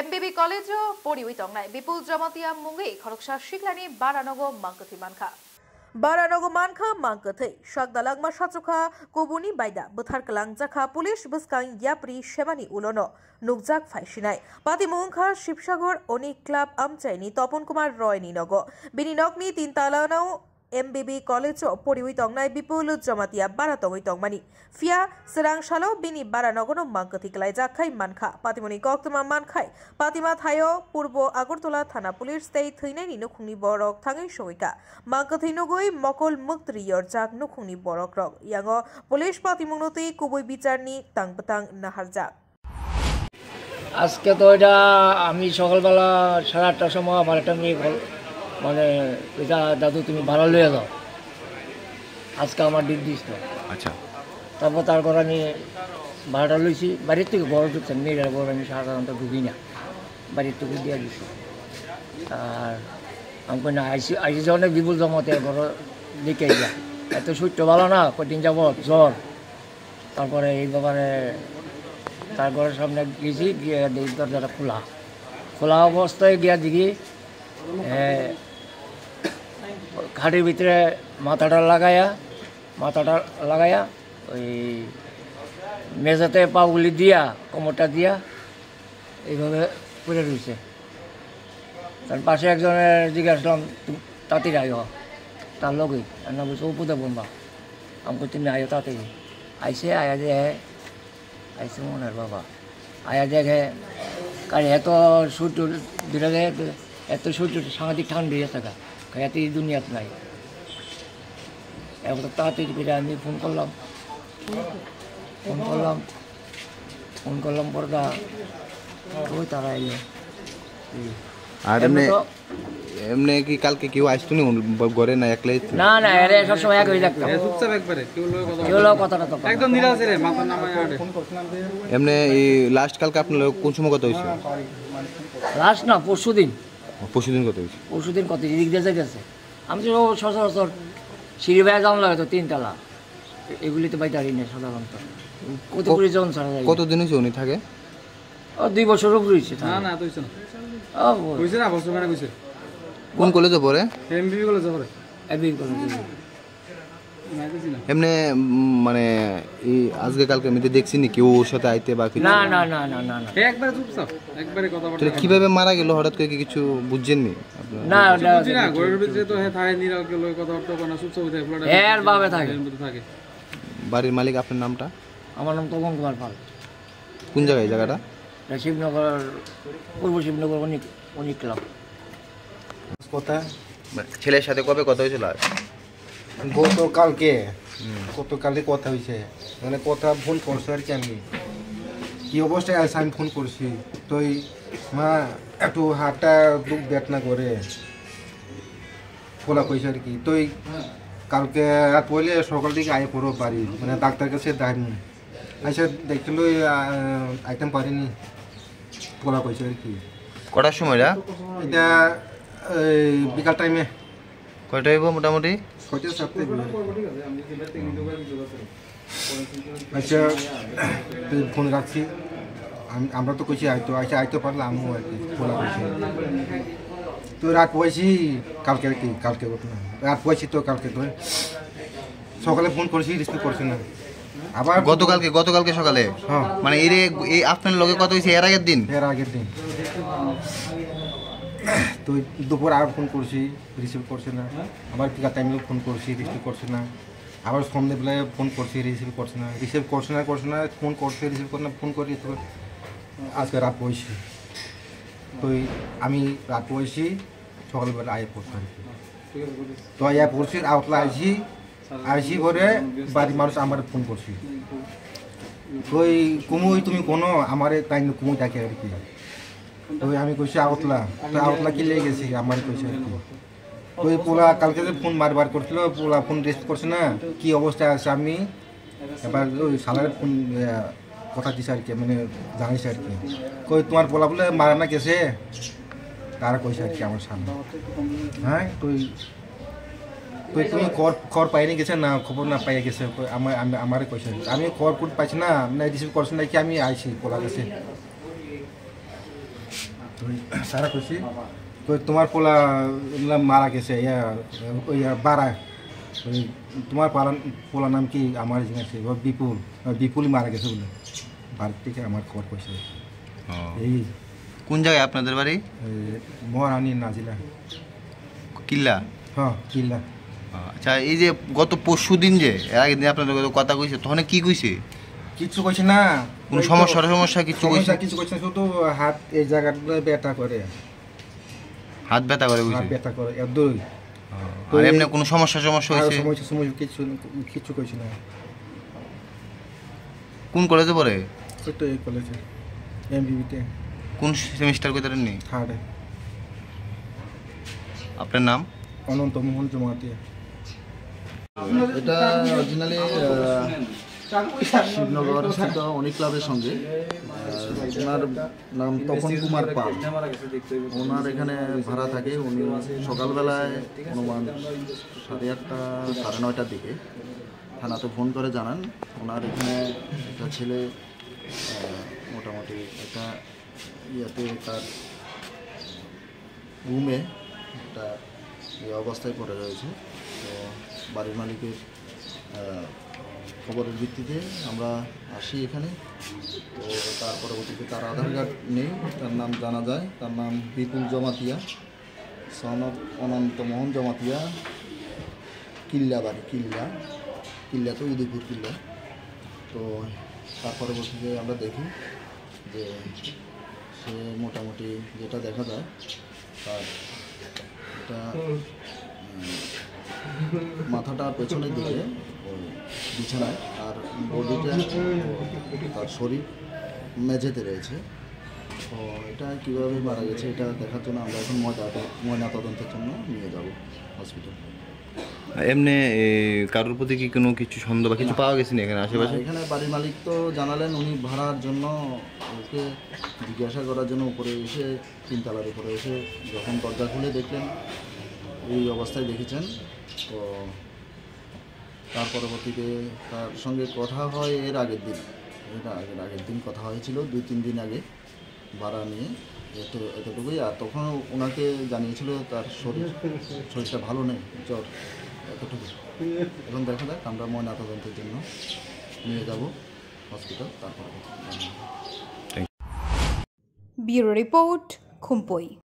MBB কলেজও পরিউই তংনাই বিপুল Jamatia মুঙ্গি খরকসা শিখলানি বারানগো মাংকথি মানখা बारानगो मानखा मांकथै शागदालांगमा साचुखा कोबुनि बायदा बुथारकलां जाखा police बसकां याप्रि सेबानि उलोनो नुकजाक फाइसिनाय पातिमुंखा Sibsagar अनि club आमचाइनि तपन कुमार रयनि नगो बिनि नगनि तीनतालानाव MBB कलेजो परिउइ तंनाय बिपुल जमातिया बारातंगै तंमानि फिया सोरांसालो बिनि बारानगनो मांकथि कलायजाखाय मानखा पातिमनि कक्तमा मानखाय पातिमा थायो पूर्व आगरतला थाना पुलिस तै थैनायनि नुखुंनि बरक थाङै सयका मांकथि नुगै मकल मुक्तरियर जाक नुखुंनि बरक रक यांगो पुलिस पातिमुंगनति कुबै बिचारनि तांबतां नाहारजाक আজকে তো এটা আমি সকালবেলা 8:30টার সময় আমার একটা মেয়ে কল মানে এটা দাদু তুমি ভাড়া লইয়া দাও আজকে আমার ডিট দিস তো আচ্ছা তারপর তারপর আমি ভাড়াটা লইছি বাড়ির থেকে বড় ঢুকছেন মেয়েরা বড় আমি সাধারণত ঢুকি না বাড়ির থেকে দিয়ে দিছি আর আমি না আইসি যখন বিপুল জমাতে বড় দিকে যা এত সূর্য ভালো না কদিন যাব জ্বর তারপরে এই ব্যাপারে তার ঘরের সামনে গেছি গিয়ে দরজাটা খোলা অবস্থায় গিয়া দেখি খাটের ভিতরে মাথাটা লাগায়া ওই মেঝেতে পাগুলি দিয়া কোমরটা দিয়া এইভাবে পড়ে রয়েছে তার পাশে একজনের জিজ্ঞাসলাম তাড়াতাড়ি আয়ো তার লগেই না বলছে উপদে বলবা আমাকে তুমি আয়ো তাড়াতাড়ি আইসে আয়া যে আইসে মনের বাবা আয়া দেখে কারণ এত সূর্য দূরে এত সূর্য সাংঘাতিক ঠান্ডা হয়ে থাকা এত দুনিয়াতে নাই এবার তাড়াতাড়ি করে আমি ফোন করলাম পরটা ওই তারা এলো আর এমনি কি কালকে কেউ আসতো না ঘরে না একলাই না না আরে সব সময় এক হয়ে থাকতাম চুপচাপ একবারে কেউ কথাটা তো একদম নিরাশ রে মাথা নামায় আড়ে এমনি এই লাস্ট কালকে আপনার কোন সময় কথা হইছে লাস্ট না পরশুদিন কথা হইছে পরশুদিন কত দিক দিয়ে যাইতেছে আমি তো সচরাচর সিঁড়ি ভাইয়া যাওয়া লাগে তো 3 তলা এগুলি তো বাইতে পারি না সাধারণত কত পরিজন ছাড়া যায় কতদিন হইছে উনি থাকে 2 বছর উপরে হইছে না না তো হইছে না হইছে না বছর মানে হইছে কোন কলেজে পড়ে MBB কলেজে পড়ে MBB কলেজে এমনি মানে এই আজকে কালকে আমি দেখছি নি কেউ ওর সাথে আইতে বা কিছু না না না না না না একবারে চুপচাপ একবারে কথা বলতে তাহলে কিভাবে মারা গেল হঠাৎ করে কিছু বুঝছেন নি না বুঝি না ঘরের ভিতরে তো থাকে নিরাল গেল কথা বলতে কোনা চুপচাপ হইতে ফ্ল্যাটে এর ভাবে থাকে বাড়ির মালিক আপনার নামটা আমার নাম তপন কুমার পাল কোন জায়গাটা শিবনগর পূর্ব শিবনগর অনেক ক্লাব কথা ছেলের সাথে কবে কথা হয়েছিল গতকালকে কথা হয়েছে মানে কথা ফোন করছে আর কি আমি কি অবস্থায় আছে আমি ফোন করছি তো মা একটু হাতটা দুঃখ বেদনা করে খোলা কইছে আর কি তো কালকে রাত পড়লে সকাল দিকে আয় পড়ো বাড়ি মানে ডাক্তার কাছে দেখাইনি আচ্ছা দেখছিল আইটেম পারিনি খোলা কইছে আর কি কটার সময়টা এটা বিকাল টাইমে কয়টা হইব মোটামুটি আচ্ছা ফোন রাখছি আমরা তো কইছি আইতো আচ্ছা আইতে পারলে আমিও আর কি খোলা কইছি তো রাত পয়সি কালকে আর কি কালকে ঘটনা রাত পয়সি তো কালকে তো সকালে ফোন করছি রিসিভ করছি না আবার গতকালকে সকালে হ্যাঁ মানে এই আপনার লগে কথা হয়েছে এর আগের দিন তো দুপুর আর ফোন করছি রিসিভ করছে না আবার পিকার টাইমে ফোন করছি রিসিভ করছে না আবার সন্ধ্যেবেলায় ফোন করছি রিসিভ করছে না ফোন করছে রিসিভ করে না ফোন করি তো আজকে রাত পড়ছি তো আমি রাত পড়ছি সকালবেলা আয় পড়ছি তো আয় পড়ছি আউটলা আইসি করে বাড়ির মানুষ আমার ফোন করছি তো কুমুই তুমি কোনো আমার তাই কুমুই থাকে আর কি তো আমি কইছি আউটলা কি লেগে গেছি আমার কইছে আর কি ওই পোলা কালকে যে ফোন বারবার করছিল পোলা ফোন রিসিভ করছে না কি অবস্থায় আছে আমি এবার ওই সালার ফোন কথা দিছে আর কি মানে জানিস আর কি কই তোমার পোলা বলে মারা না গেছে তারা কইছে আর কি আমার সামনে হ্যাঁ তুই তুমি খবর পাইনি গেছে না খবর না পাইয়া গেছে আমারে কইছে আমি খবর পাইছি না রিসিভ করছি না কি আমি আইছি পোলা গেছে তো সারা কইছি কই তোমার পোলা মারা গেছে ওই বাড়া তোমার পোলা নাম কি আমার জিজ্ঞাসা বিপুল মারা গেছে বলে বাড়ির থেকে আমার খবর কইছে। এই কোন জায়গায় আপনাদের বাড়ি? মহারানী নাজিলা কিল্লা। হ্যাঁ কিল্লা। আচ্ছা, এই যে গত পরশু দিন যে এর আগের দিন আপনাদের কথা কইছে, তখন কি কইছে? কিছু কইছে না, কোন সমস্যা কিছু কইছে? কিছু কইছে না, শুধু হাত এই জায়গাটা ব্যথা করে, হাত ব্যথা করে কইছে? হাত ব্যথা করে এদুই। আর এমনি কোনো সমস্যা হইছে? সমস্যা কিছু কইছে না। কোন কলেজে পড়ে? তো এই কলেজে এমবিবিতে। কোন সেমিস্টার কইতারেন নি? থার্ডে। আপনার নাম? অনন্ত মোহন জমাতিয়া। এটা অরিজিনালি শিবনগর স্থিত অনিক ক্লাবের সঙ্গে। ওনার নাম তপন কুমার পাল। ওনার এখানে ভাড়া থাকে। উনি সকালবেলায় অনুমান 8:30 9:30টার দিকে থানাতে ফোন করে জানান ওনার এখানে একটা ছেলে মোটামুটি একটা ইয়াতে তার রুমে একটা অবস্থায় পড়ে রয়েছে। তো বাড়ির মালিকের খবরের ভিত্তিতে আমরা আসি এখানে। তো তার পরবর্তীতে তার আধার কার্ড নেই, তার নাম জানা যায়। তার নাম বিপুল জমাতিয়া, সন অফ অনন্ত মোহন জমাতিয়া, কিল্লা বাড়ি, কিল্লা তো উদয়পুর কিল্লা। তো তার পরবর্তীতে আমরা দেখি যে সে মোটামুটি যেটা দেখা যায় তার এটা মাথাটা পেছনের দিকে বিছানায়, আর বডিটা তার শরীর মেঝেতে রয়েছে। তো এটা কীভাবে মারা গেছে এটা দেখার জন্য আমরা এখন ময়না তদন্তের জন্য নিয়ে যাব হসপিটাল। এমনি কারোর প্রতি কি কোনো কিছু সন্দেহ বা কিছু পাওয়া গেছে না এখানে আশেপাশে? এখানে বাড়ির মালিক তো জানালেন উনি ভাড়ার জন্য ওকে জিজ্ঞাসা করার জন্য উপরে এসে 3 তলার উপরে এসে যখন দরজা খুলে দেখলেন এই অবস্থায় দেখেছেন। তো তার পরবর্তীতে তার সঙ্গে কথা হয় এর আগের দিন কথা হয়েছিল, 2-3 দিন আগে ভাড়া নিয়ে। এতটুকুই। আর তখন ওনাকে জানিয়েছিল তার শরীরটা ভালো নেই, জ্বর, এতটুকু। এখন দেখা যাক, আমরা ময়না তদন্তের জন্য নিয়ে যাব হসপিটাল। তারপর ব্যুরো রিপোর্ট, খুম্পই।